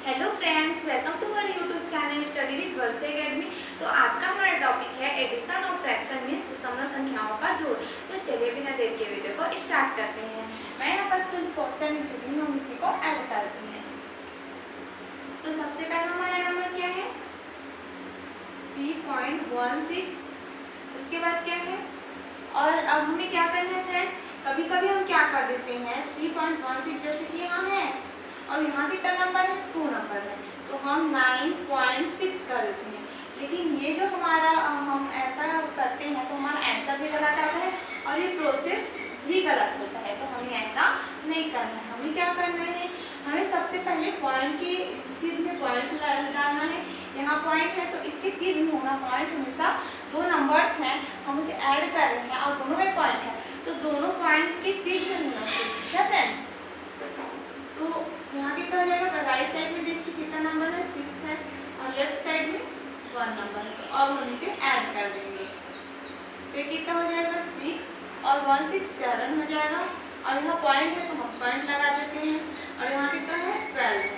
Hello friends, welcome to our YouTube channel study with Varsha academy. तो आज का हमारा टॉपिक है एडिशन ऑफ फ्रैक्शन मींस दशमलव संख्याओं का जोड़। तो चलिए बिना देर के वीडियो को स्टार्ट करते हैं। मैं यहाँ पर कुछ क्वेश्चन लिख चुकी हूँ, हम इसी को ऐड करते हैं। तो सबसे पहला हमारा नंबर क्या है 3.16। उसके बाद क्या है, और अब हमें क्या करना है फ्रेंड्स, कभी कभी हम क्या कर देते हैं 3.16 जैसे कि यहाँ है और यहाँ कितना नंबर है 2 नंबर है, तो हम 9.6 कर देते हैं। लेकिन ये जो हमारा हम ऐसा करते हैं तो हमारा आंसर भी गलत आता है और ये प्रोसेस भी गलत होता है। तो हमें ऐसा नहीं करना है। हमें क्या करना है, हमें सबसे पहले पॉइंट के सीध में पॉइंट डालना है। यहाँ पॉइंट है तो इसके सीध में होना पॉइंट, हमेशा 2 नंबर्स हैं हम उसे ऐड कर रहे हैं और दोनों में पॉइंट है तो दोनों पॉइंट के सीध में होना चाहिए। क्या फ्रेंड्स, तो यहाँ कितना हो जाएगा, राइट साइड में देखिए कितना नंबर है 6 है और लेफ्ट साइड में 1 नंबर है, तो अब हम इसे ऐड कर देंगे। तो ये कितना हो जाएगा 6 और 1 6 7 हो जाएगा और यहाँ पॉइंट है तो हम पॉइंट लगा देते हैं और यहाँ कितना है 12 है।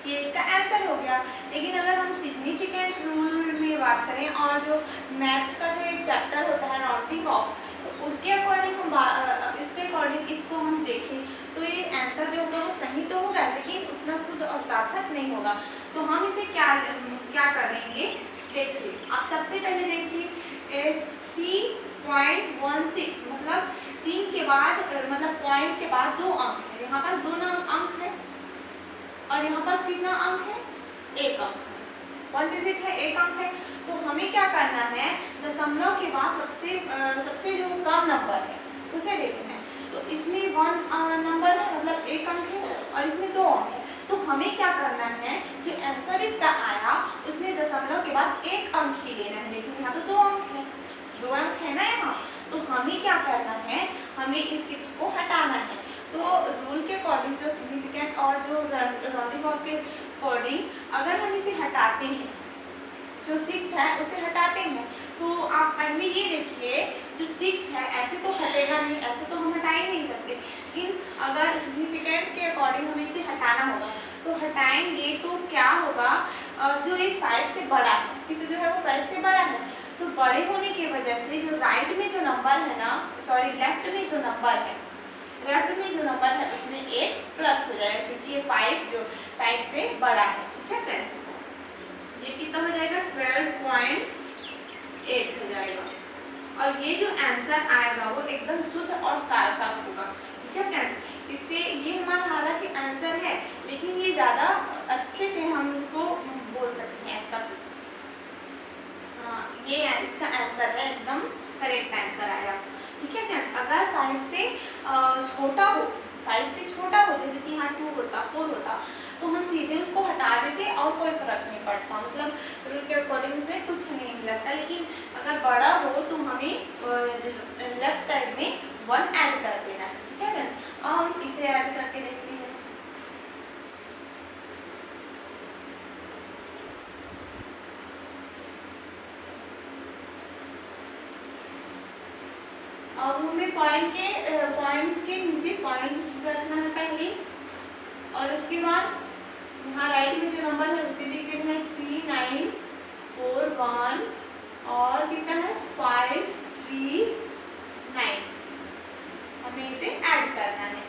ये इसका आंसर हो गया। लेकिन अगर हम सिग्निफिकेंट रूल में बात करें और जो मैथ्स का जो एक चैप्टर होता है राउंडिंग ऑफ, तो उसके अकॉर्डिंग हम इसके अकॉर्डिंग इसको हम देखें तो ये आंसर जो होगा वो सही तो होगा लेकिन उतना शुद्ध और सार्थक नहीं होगा। तो हम इसे क्या करेंगे, देखिए आप सबसे पहले देखिए 3.16 मतलब 3 के बाद मतलब पॉइंट के बाद 2 अंक है, यहाँ पर 2 अंक है और यहाँ पर कितना अंक है 1 अंक है, 1 डिजिट है 1 अंक है। तो हमें क्या करना है, दशमलव के बाद सबसे जो कम नंबर है उसे देखना है। तो इसमें 1 नंबर है मतलब 1 अंक है और इसमें 2 अंक है। तो हमें क्या करना है, जो आंसर इसका आया उसमें दशमलव के बाद 1 अंक ही लेना है, लेकिन यहाँ तो 2 अंक है, 2 अंक है ना यहाँ। तो हमें क्या करना है, हमें इस 6 को हटाना है। तो रूल के अकॉर्डिंग जो सिग्निफिकेंट और जो राउंडिंग ऑफ के अकॉर्डिंग अगर हम इसे हटाते हैं, जो 6 है उसे हटाते हैं, तो आप पहले ये देखिए जो 6 है ऐसे तो हटेगा नहीं, ऐसे तो हम हटा ही नहीं सकते। लेकिन अगर सिग्निफिकेंट के अकॉर्डिंग हमें इसे हटाना होगा तो हटाएंगे तो क्या होगा, जो एक 5 से बड़ा है, 6 जो है वो 5 से बड़ा है, तो बड़े होने की वजह से जो राइट में जो नंबर है ना, सॉरी लेफ्ट में जो नंबर है, लेफ्ट में जो नंबर है उसमें 1 प्लस हो जाएगा क्योंकि ये 5 से बड़ा है। ठीक है फ्रेंड्स, ये कितना हो जाएगा 12.8 हो जाएगा और ये जो आंसर आएगा वो एकदम शुद्ध और सार्थक होगा। ठीक है फ्रेंड्स, इससे ये हमारा हालांकि आंसर है लेकिन ये ज़्यादा अच्छे से हम इसको बोल सकते हैं ऐसा कुछ। हाँ, ये इसका आंसर है, एकदम करेक्ट आंसर आया। ठीक है फ्रेंड्स, अगर 5 से छोटा हो, 5 से छोटा हो जैसे कि यहाँ 2 होता 4 होता तो हम सीधे उसको हटा देते और कोई फर्क नहीं पड़ता, मतलब रूल के अकॉर्डिंग उसमें कुछ नहीं लगता। लेकिन अगर बड़ा हो तो हमें लेफ्ट साइड में 1 ऐड कर देना है। ठीक है फ्रेंड्स, अब हम इसे ऐड करके देखते हैं। अब हमें पॉइंट के नीचे पॉइंट रखना है पहले और उसके बाद यहाँ राइट में जो नंबर है उसे लिख देना है 3 9 4 1 और कितना है 5 3 9, हमें इसे ऐड करना है।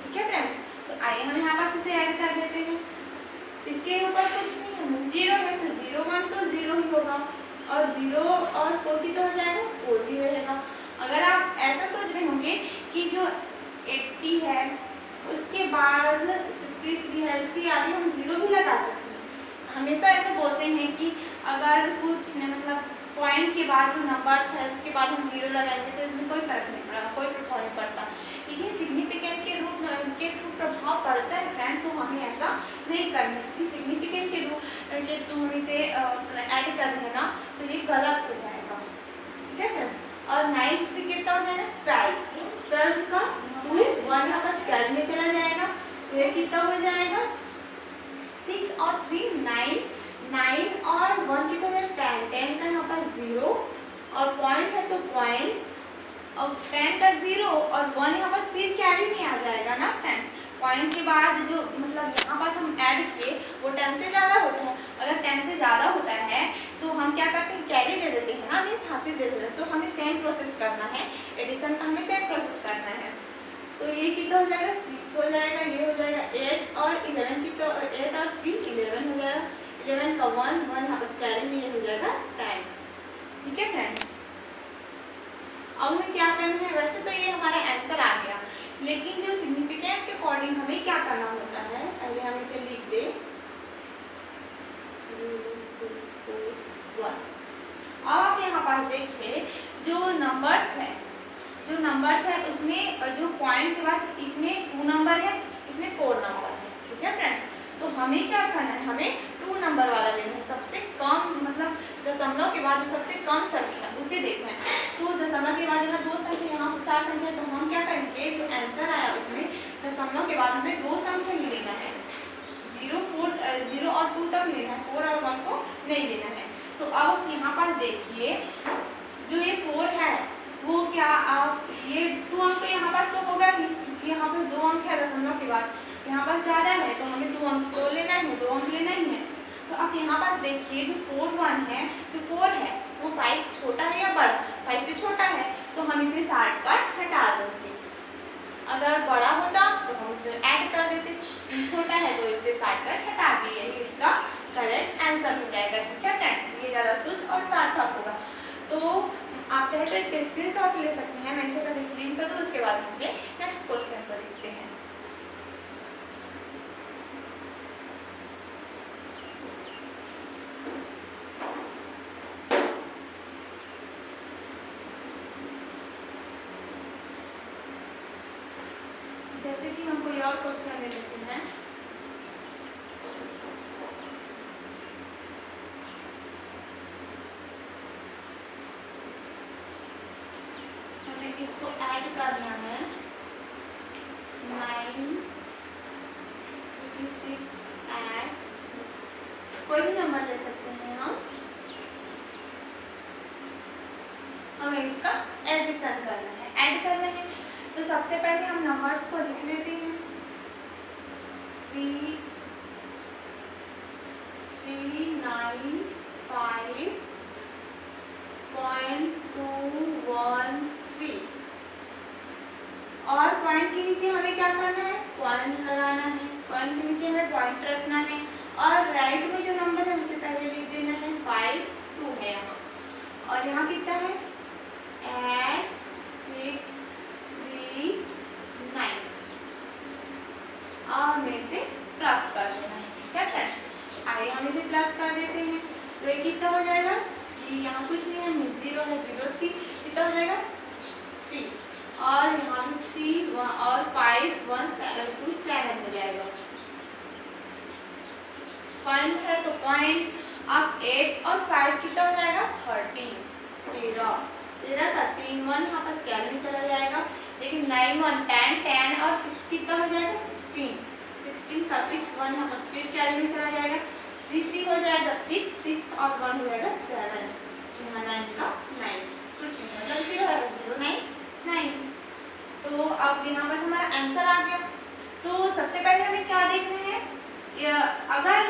ठीक है फ्रेंड्स, तो आइए हम यहाँ पास इसे ऐड कर देते हैं। इसके ऊपर कुछ नहीं है, 0 है तो 0 1 तो 0 ही होगा और 0 और 40 तो हो जाएगा 4 ही रहेगा। अगर आप ऐसा सोच रहे होंगे कि जो 80 है उसके बाद 63 है इसके आगे हम 0 भी लगा सकते हैं। हमेशा ऐसे बोलते हैं कि अगर कुछ मतलब पॉइंट के बाद जो नंबर्स है उसके बाद हम 0 लगाएंगे तो इसमें कोई फर्क नहीं पड़ेगा, कोई प्रभाव नहीं पड़ता। लेकिन सिग्निफिकेंट के रूप के थ्रू प्रभाव पड़ता है फ्रेंड, तो हमें ऐसा नहीं करना क्योंकि सिग्निफिकेंट के रूप के थ्रू हम इसे ऐड कर रहे हैं ना तो ये गलत हो जाएगा। ठीक है फ्रेंड्स, और 9 से कितना हो जाएगा 12 का 2 1 है बस 12 में चला जाएगा तो ये कितना हो जाएगा 6 और 3 9 9 और 1 कितना है 10 10 का यहाँ पर 0 और पॉइंट है तो पॉइंट और 10 का 0 और 1 यहाँ पर फिर कैरी में आ जाएगा ना फ्रेंड्स, पॉइंट के बाद जो मतलब यहाँ पास हम ऐड किए वो 10 से ज़्यादा होता है। अगर 10 से ज़्यादा होता है तो हम क्या करते हैं, कैरी दे देते हैं ना, मीन्स हासिल दे देते हैं। तो हमें सेम प्रोसेस करना है, एडिशन का हमें सेम प्रोसेस करना है। तो ये कितना हो जाएगा, 6 हो जाएगा, ये हो जाएगा 8 और 11 कितना, 8 और 3 11 हो जाएगा। 11 का 1 यहाँ पर कैरी में ये हो जाएगा 10। ठीक है फ्रेंड्स, अब हमें क्या करना है, वैसे तो ये हमारा आंसर आ गया, लेकिन जो सिग्निफिकेंट के अकॉर्डिंग हमें क्या करना होता है, पहले हम इसे लिख दे 1। अब आप यहाँ पास देखिए जो नंबर्स है उसमें जो पॉइंट के बाद इसमें 2 नंबर है, इसमें 4 नंबर है। ठीक है फ्रेंड्स, तो हमें क्या करना है, हमें 2 नंबर वाला लेना है, सबसे कम मतलब दशमलव के बाद जो सबसे कम संख्या है उसे देखना है। तो दशमलव के बाद यहाँ 2 संख्या, यहाँ 4 संख्या, तो हम क्या करेंगे, जो आंसर आया उसमें दशमलव के बाद हमें 2 संख्या ही लेना है, 0 और 2 तक लेना है, 4 और 1 को नहीं लेना है। तो अब यहाँ पास देखिए जो ये 4 है वो क्या, आप ये 2 अंक तो यहाँ पास तो होगा ही, क्योंकि यहाँ पर 2 अंक है दशमलव के बाद, यहाँ पास ज़्यादा है तो हमें 2 अंक तो लेना है, 2 अंक लेना ही है। तो अब यहाँ पास देखिए जो 4 1 है, जो 4 है वो 5 से छोटा है या बड़ा, 5 से छोटा है, तो हम इसे शॉर्टकट हटा देंगे। अगर बड़ा होता तो हम इसमें ऐड कर देते, छोटा है तो इसे शॉर्टकट हटा दिए, यही इसका करेक्ट आंसर हो जाएगा। ठीक है फ्रेंड्स, ये ज़्यादा शुद्ध और सार्थक होगा। तो आप चाहे तो इसके स्क्रीनशॉट ले सकते हैं, मैं इसे पहले प्रिंट कर दूँ, उसके बाद हम नेक्स्ट क्वेश्चन पर देखते हैं। जैसे कि हम कोई और क्वेश्चन ले लेते हैं, हमें इसको ऐड करना है 9 56 ऐड, कोई भी नंबर ले सकते हैं हम, हमें इसका एडिशन करना है, ऐड करना है। तो सबसे पहले हम नंबर्स को लिख लेते हैं, 3 3 9 5.213 और पॉइंट के नीचे हमें क्या करना है, पॉइंट लगाना है, पॉइंट के नीचे हमें पॉइंट रखना है और राइट में जो नंबर है उसे पहले लिख देना है, 5 2 है यहाँ, और यहाँ कितना है 8 6 3 9 और हमें इसे प्लस कर देना है। ठीक है फ्रेंड्स, आइए हम इसे प्लस कर देते हैं। तो ये कितना हो जाएगा, यहाँ कुछ नहीं है, 0 है, 0 3, कितना हो जाएगा 3, और यहाँ भी 3 और 5 1 2 7 हो जाएगा। पॉइंट है तो पॉइंट, अब 8 और 5 कितना हो जाएगा 13 का 3 1 यहाँ पर स्क्वायर में चला जाएगा, लेकिन 9 1 10 और 6 कितना हो जाएगा 16 का 6 1 यहाँ पर स्क्वायर में चला जाएगा, 3 3 हो जाएगा 6 6 और 1 हो जाएगा 7, यहाँ 9 का 9, कुछ नहीं मतलब 0 है, 0 9 9। तो अब यहाँ पर हमारा आंसर आ गया। तो सबसे पहले हमें क्या देखना है, अगर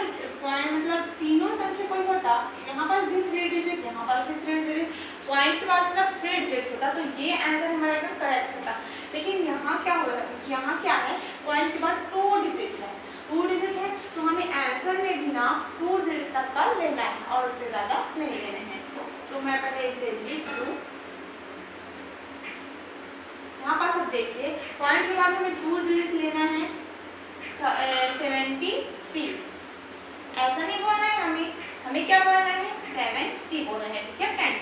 पॉइंट मतलब तीनों संख्या कोई होता, यहाँ पर भी 3 डिजिट, यहाँ पर भी 3 डिजिट, पॉइंट के बाद मतलब 3 डिजिट होता तो ये आंसर हमारा एकदम करेक्ट होता। लेकिन यहाँ क्या हो रहा है, यहाँ क्या है, पॉइंट के बाद 2 डिजिट है, 2 डिजिट है, तो हमें आंसर में भी ना 2 डिजिट तक का लेना है और उससे ज़्यादा नहीं लेना है। तो मैं पहले इसे लिख दूँ, यहाँ पास अब देखिए पॉइंट के बाद हमें 2 डिजिट लेना है 73, ऐसा नहीं बोलना है हमें क्या बोलना है 73 बोलना है। ठीक है फ्रेंड्स,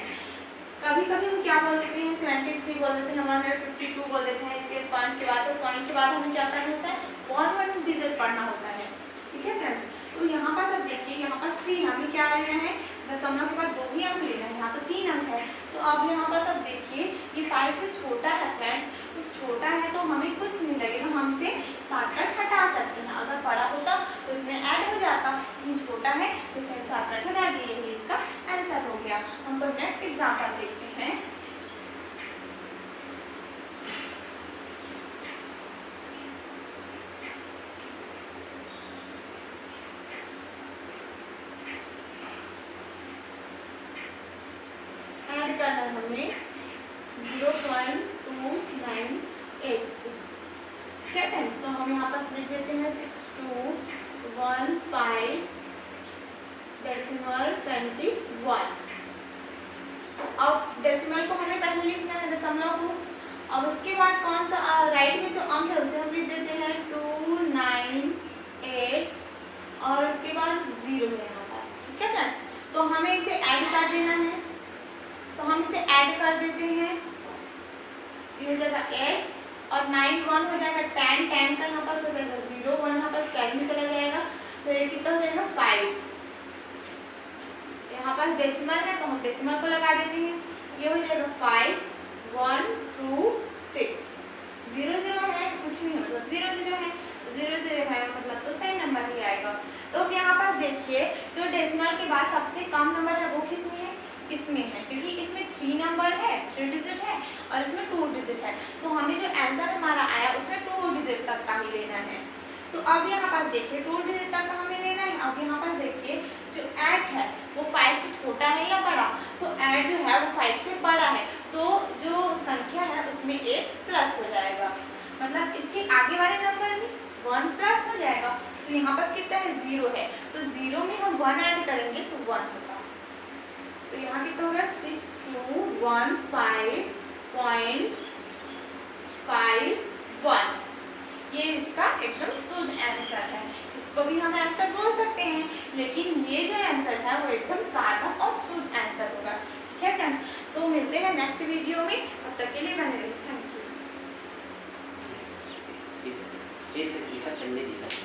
कभी कभी हम क्या बोल देते हैं 73 बोल देते हैं, 152 बोल देते हैं, इसके पॉइंट के बाद, तो पॉइंट के बाद हमें क्या करना होता है 1 डिजिट पढ़ना होता है। ठीक है फ्रेंड्स, तो यहाँ पर अब देखिए यहाँ पर 3, हमें क्या लेना है, दशमलव के बाद 2 ही अंक लेना है, यहाँ तो 3 अंक है। तो अब यहाँ पर सब देखिए ये 5 से छोटा है फ्रेंड्स, तो छोटा है तो हमें कुछ नहीं लगेगा, हम इसे शॉर्टकट हटा सकते हैं। अगर बड़ा होता तो इसमें ऐड हो जाता, लेकिन छोटा है तो इसे शॉर्टकट हटा दिए, यही इसका आंसर हो गया। हम तो नेक्स्ट एग्जाम्पल देखते हैं। में 0.298। ठीक है फ्रेंड्स, तो हम यहाँ पर लिख देते हैं 6215.21। अब डेसिमल को हमें पहले लिखना है, दशमलव को। अब उसके बाद कौन सा राइट में जो अंक है उसे हम लिख देते हैं 298 और उसके बाद 0 है यहाँ पास। ठीक है फ्रेंड्स, तो हमें इसे ऐड कर देना है, तो हम इसे ऐड कर देते हैं। ये हो जाएगा 8 और 9 1 हो जाएगा 10, 10 का यहाँ पास हो जाएगा 0, 1 यहाँ पास कैरी में चला जाएगा, तो ये कितना हो जाएगा 5। यहाँ पास डेसिमल है तो हम डेसिमल को लगा देते हैं। ये हो जाएगा 5 1 2 6। 0 0 है कुछ नहीं, मतलब 0 0 है, 0 0 है मतलब तो सेम नंबर ही आएगा। तो अब यहाँ पास देखिए, जो डेसिमल के बाद सबसे कम नंबर है वो किसमें है? इसमें है, क्योंकि इसमें 3 नंबर है, 3 डिजिट है और इसमें 2 डिजिट है। तो हमें जो आंसर हमारा आया उसमें 2 डिजिट तक का ही लेना है। तो अब यहाँ पास देखिए 2 डिजिट तक का हमें लेना है। अब यहाँ पास देखिए जो 8 है वो 5 से छोटा है या बड़ा? तो 8 जो है वो 5 से बड़ा है, तो जो संख्या है उसमें 1 प्लस हो जाएगा, मतलब इसके आगे वाले नंबर में 1 प्लस हो जाएगा। तो यहाँ पास कितना है? 0 है, तो 0 में हम 1 ऐड करेंगे तो 1 होगा। तो यहाँ कितना होगा? 6215.51। ये इसका एकदम शुद्ध आंसर है। इसको भी हम आंसर बोल सकते हैं, लेकिन ये जो आंसर है वो एकदम सार्थक और शुद्ध आंसर होगा। ठीक है फ्रेंड्स, तो मिलते हैं नेक्स्ट वीडियो में, तब तक के लिए बने रहिए। Thank you.